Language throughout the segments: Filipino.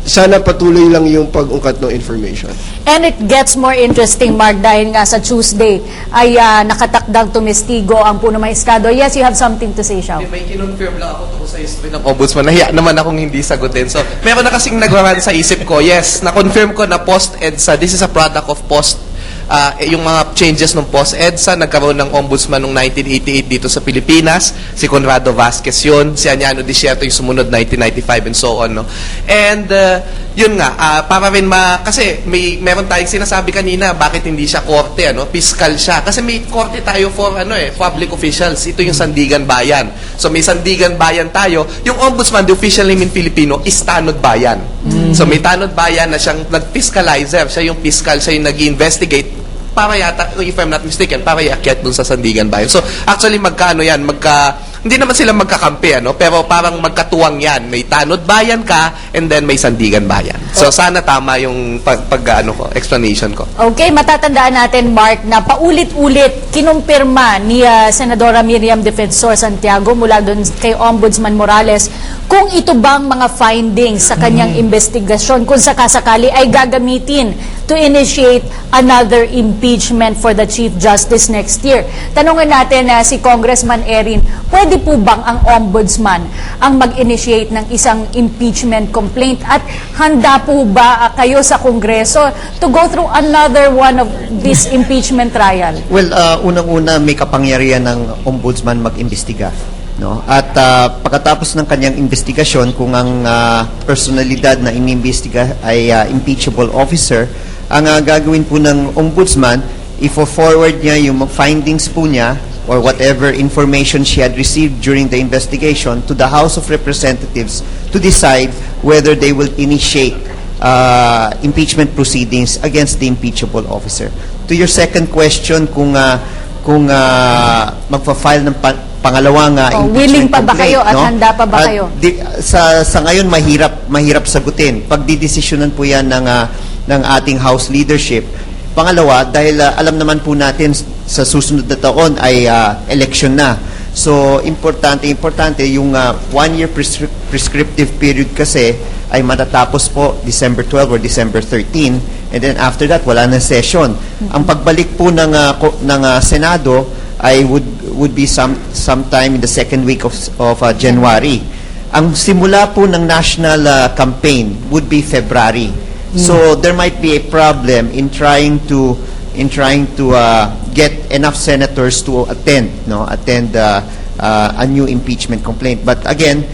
sana patuloy lang yung pag-ungkat ng information. And it gets more interesting, Mark, dahil nga sa Tuesday ay nakatakdang tumestigo ang Puno Maestrado. Yes, you have something to say, Xiao. May kinonfirm lang ako tungkol sa history ng Ombudsman. Nahiya naman akong hindi sagutin. So, meron na kasing nagwaran sa isip ko. Yes, na-confirm ko na post-EDSA, this is a product of yung mga changes ng post-EDSA, nagkaroon ng ombudsman noong 1988 dito sa Pilipinas. Si Conrado Vasquez yun, si Aniano Desierto yung sumunod 1995 and so on. No? And yun nga, para rin kasi meron tayong sinasabi kanina, bakit hindi siya korte, fiscal siya. Kasi may korte tayo for public officials. Ito yung Sandigan Bayan. So may Sandigan Bayan tayo. Yung ombudsman, the official name in Filipino, is Tanod Bayan. So may Tanod Bayan na siyang nag-fiscalizer. Siya yung fiscal, siya yung nag-investigate para yata, if I'm not mistaken, para iakyat dun sa Sandigan Bayan. So, actually, hindi naman sila magkakampi, pero parang magkatuwang yan. May Tanod Bayan ka, and then may Sandigan Bayan. So, sana tama yung explanation ko. Okay, matatandaan natin, Mark, na paulit-ulit kinumpirma ni Senadora Miriam Defensor Santiago mula doon kay Ombudsman Morales kung ito bang mga findings sa kanyang investigasyon, kung sakasakali ay gagamitin to initiate another impeachment for the Chief Justice next year. Tanungin natin si Congressman Erin, pwede po bang ang Ombudsman ang mag-initiate ng isang impeachment complaint at handa po ba kayo sa Kongreso to go through another one of this impeachment trial? Well, unang-una may kapangyarihan ng Ombudsman mag-imbestiga. No? At pagkatapos ng kanyang investigasyon, kung ang personalidad na inimbestiga ay impeachable officer, ang gagawin po ng Ombudsman, i-forward niya yung findings po niya or whatever information she had received during the investigation to the House of Representatives to decide whether they will initiate impeachment proceedings against the impeachable officer. To your second question, kung magpa-file ng pangalawang willing impeachment pa ba kayo complaint, at handa pa ba kayo? Sa ngayon mahirap sagutin. Pagdidesisyonan po 'yan ng ating House leadership. Pangalawa, dahil alam naman po natin sa susunod na taon ay election na. So importante yung 1-year prescriptive period kasi ay matatapos po December 12 or December 13, and then after that wala na session. Ang pagbalik po ng Senado ay would be sometime in the second week of January. Ang simula po ng national campaign would be February. So there might be a problem in trying to get enough senators to attend a new impeachment complaint. But again,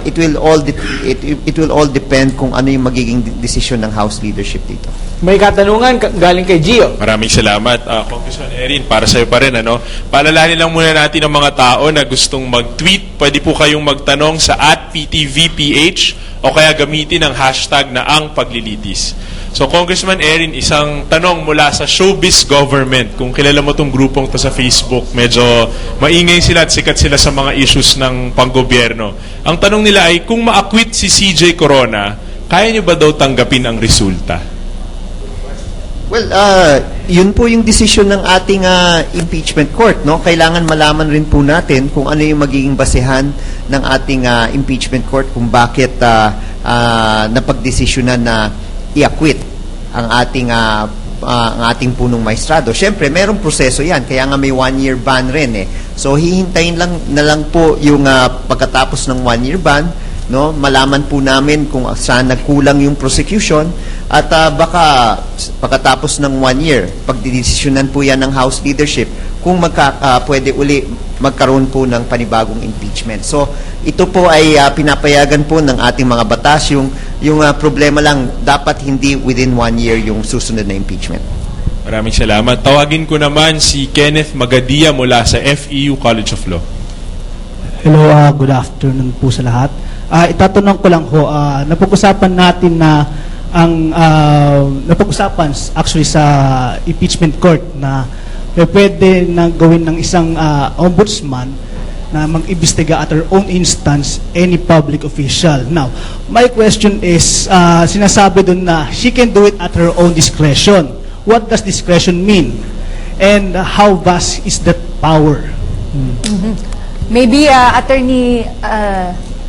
it will all depend kung ano yung magiging desisyon ng House leadership dito. May katanungan galing kay Gio. Maraming salamat, Congressman Erin. Para sa'yo pa rin, Paalalahanin lang muna natin ang mga tao na gustong mag-tweet. Pwede po kayong magtanong sa @PTVPH o kaya gamitin ang hashtag na ang paglilitis. So, Congressman Erin, isang tanong mula sa Showbiz Government. Kung kilala mo tong grupong to sa Facebook, medyo maingay sila at sikat sila sa mga issues ng panggobyerno. Ang tanong nila ay, kung ma-acquit si CJ Corona, kaya niyo ba daw tanggapin ang resulta? Well, yun po yung desisyon ng ating impeachment court, no? Kailangan malaman rin po natin kung ano yung magiging basehan ng ating impeachment court kung bakit napagdesisyonan na i-acquit ang ating punong maestrado. Siyempre, merong proseso yan, kaya nga may 1-year ban rin So, hihintayin na lang po yung pagkatapos ng 1-year ban, no, malaman po namin kung saan nagkulang yung prosecution at baka pagkatapos ng 1 year, pagdidesisyonan po yan ng House leadership kung pwede uli magkaroon po ng panibagong impeachment. So, ito po ay pinapayagan po ng ating mga batas. Yung problema lang, dapat hindi within 1 year yung susunod na impeachment. Maraming salamat. Tawagin ko naman si Kenneth Magadia mula sa FEU College of Law. Hello, good afternoon po sa lahat. Itatanong ko lang ho, napag-usapan natin na napag-usapan actually sa impeachment court na pwede na gawin ng isang ombudsman na mag-imbestiga at her own instance any public official. Now, my question is, sinasabi dun na she can do it at her own discretion. What does discretion mean? And how vast is that power? Maybe Attorney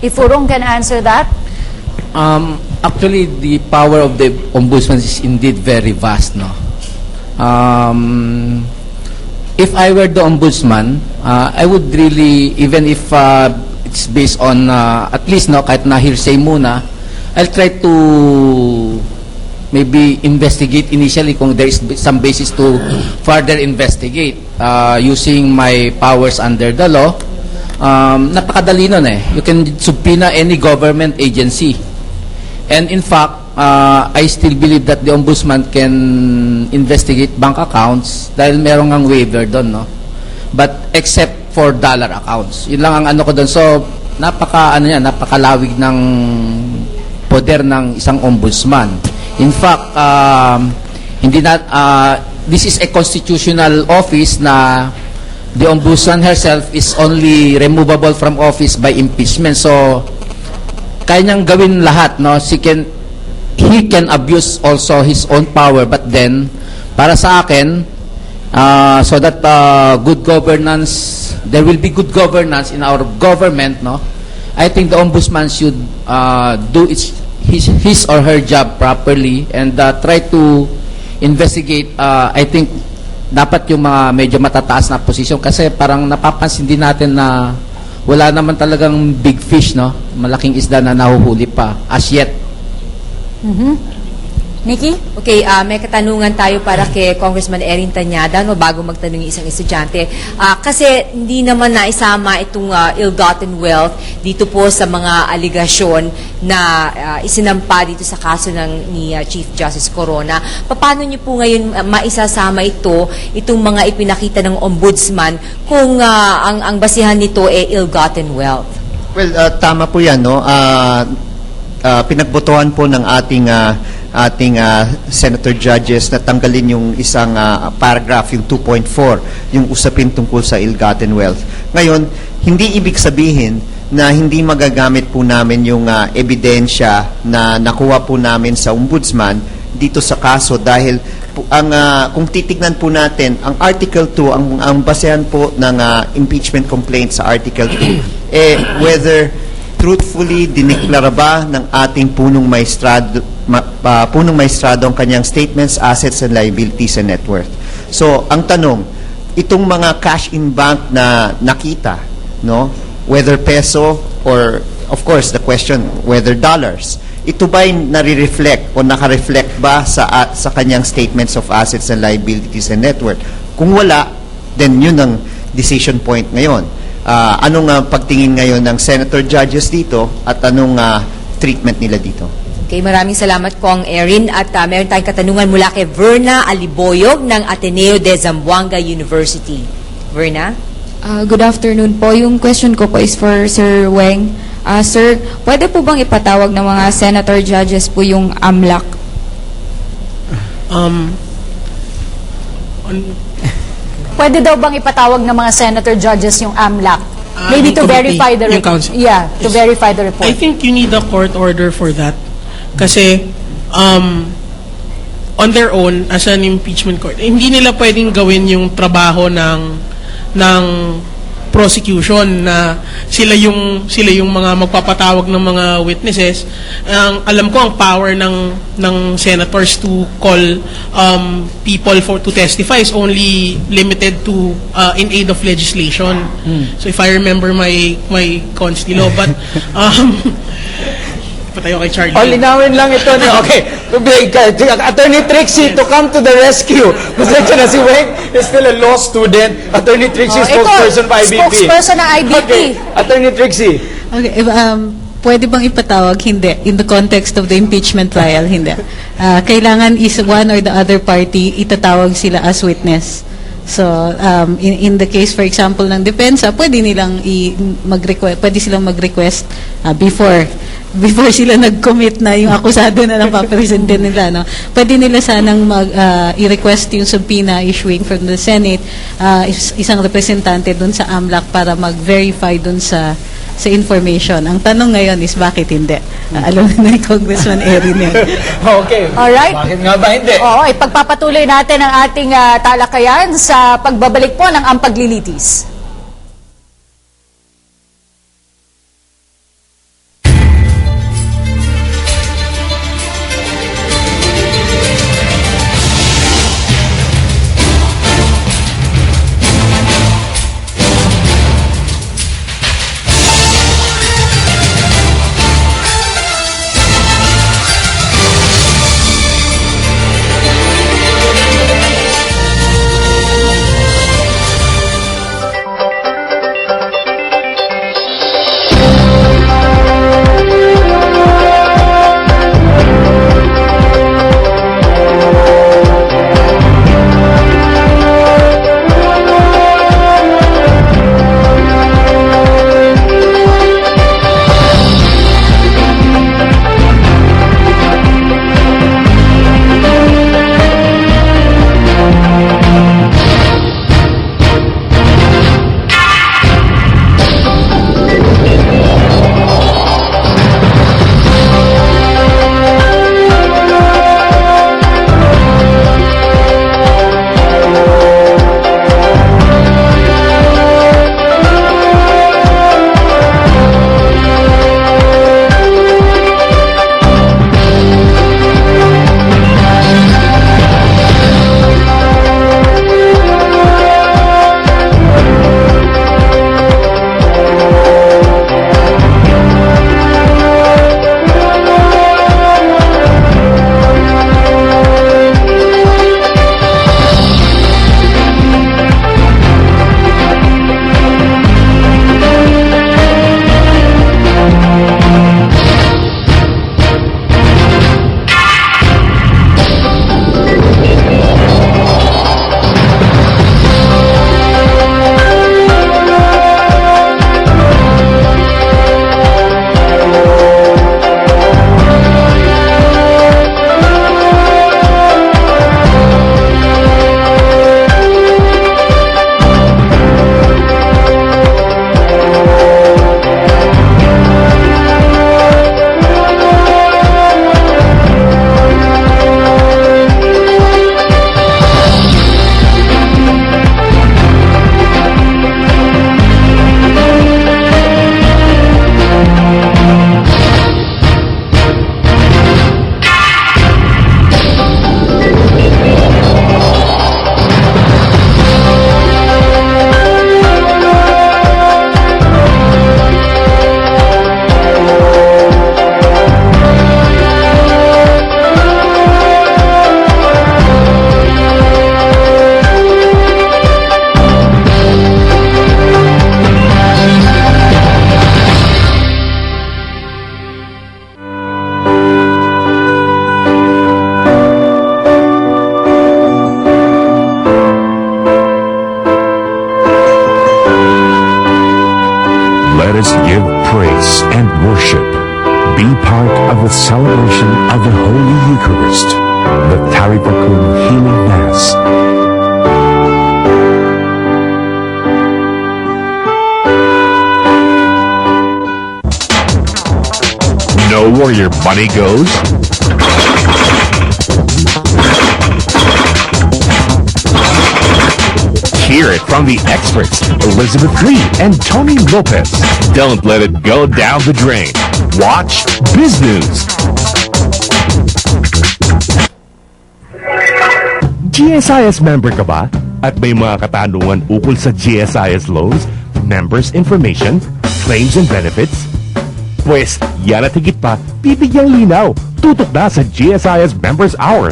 Ifurong can answer that. Actually, the power of the ombudsman is indeed very vast, no? If I were the ombudsman, I would really, even if it's based on, at least, no, kahit na hearsay muna, I'll try to maybe investigate initially kung there is some basis to further investigate using my powers under the law. Napakadali nun eh. You can subpoena any government agency. And in fact, I still believe that the ombudsman can investigate bank accounts dahil merong ang waiver doon, no? But except for dollar accounts. Yun lang ang ano ko doon. So, napakalawig ng poder ng isang ombudsman. In fact, this is a constitutional office na the ombudsman herself is only removable from office by impeachment. So, kaya niyang gawin lahat, no? He can abuse also his own power, but then, para sa akin, so that good governance, there will be good governance in our government, no? I think the ombudsman should do his or her job properly and try to investigate. I think dapat yung mga medyo matataas na posisyon kasi parang napapansin din natin na wala naman talagang big fish, no? Malaking isda na nahuhuli pa as yet. Nikki? Okay, may katanungan tayo para kay Congressman Erin Tañada, no, bago magtanong yung isang estudyante. Kasi hindi naman naisama itong ill-gotten wealth dito po sa mga aligasyon na isinampa dito sa kaso ni Chief Justice Corona. Paano niyo po ngayon maisasama itong mga ipinakita ng ombudsman kung ang basihan nito ay ill-gotten wealth? Well, tama po yan, no? Pinagbotohan po ng ating senator judges na tanggalin yung isang paragraph, yung 2.4, yung usapin tungkol sa ill-gotten wealth. Ngayon, hindi ibig sabihin na hindi magagamit po namin yung ebidensya na nakuha po namin sa ombudsman dito sa kaso dahil kung titignan po natin, ang Article 2, ang basehan po ng impeachment complaint sa Article 2, whether truthfully diniklara ba ng ating punong maestrado ang kanyang statements, assets, and liabilities and net worth. So, ang tanong, itong mga cash in bank na nakita, no, whether peso or, of course, the question, whether dollars, ito ba'y nare-reflect o naka-reflect ba sa kanyang statements of assets and liabilities and net worth? Kung wala, then yun ang decision point ngayon. Anong pagtingin ngayon ng senator judges dito at anong treatment nila dito? Okay, maraming salamat Kong Erin at meron tayong katanungan mula kay Verna Aliboyog ng Ateneo de Zamboanga University. Verna? Good afternoon po. Yung question ko po is for Sir Weng. Sir, pwede po bang ipatawag ng mga senator judges po yung AMLAC? Pwede daw bang ipatawag ng mga senator judges yung AMLAC? Maybe to verify the report. Yeah, to verify the report. I think you need a court order for that. Kasi on their own as an impeachment court, hindi nila pwedeng gawin yung trabaho ng prosecution na sila yung mga magpapatawag ng mga witnesses. Alam ko ang power ng senators to call people to testify is only limited to in aid of legislation. So if I remember my consti law, but patayo kay Charlie. Linawin lang ito. Okay. Attorney Trixie to come to the rescue. Pasensya na si Weng is still a law student. Attorney Trixie, spokesperson pa IBP. Spokesperson ng IBP. Okay. Attorney Trixie. Okay, pwede bang ipatawag? Hindi. In the context of the impeachment trial, hindi. Kailangan is one or the other party itatawag sila as witness. So, in the case, for example, ng depensa, pwede silang mag-request before sila nag-commit na yung akusado na lang papresente nila, no? Pwede nila sanang i-request yung subpoena issuing from the Senate, isang representante dun sa AMLAC para mag-verify dun sa information. Ang tanong ngayon is bakit hindi? Alam na ni Congressman Erin yan. Okay. Alright. Bakit nga ba hindi? Oo, ipagpapatuloy natin ang ating talakayan sa pagbabalik po ng Ampaglilitis. worship. Be part of the celebration of the Holy Eucharist, the Taripakun Healing Mass. Know where your money goes? Hear it from the experts, Elizabeth Lee and Tony Lopez. Don't let it go down the drain. Watch Biz News. GSIS member ka ba? At may mga katanungan ukol sa GSIS loans, members information, claims and benefits? Pues, yan at higit pa, bibigyang linaw. Tutok na sa GSIS Members Hour.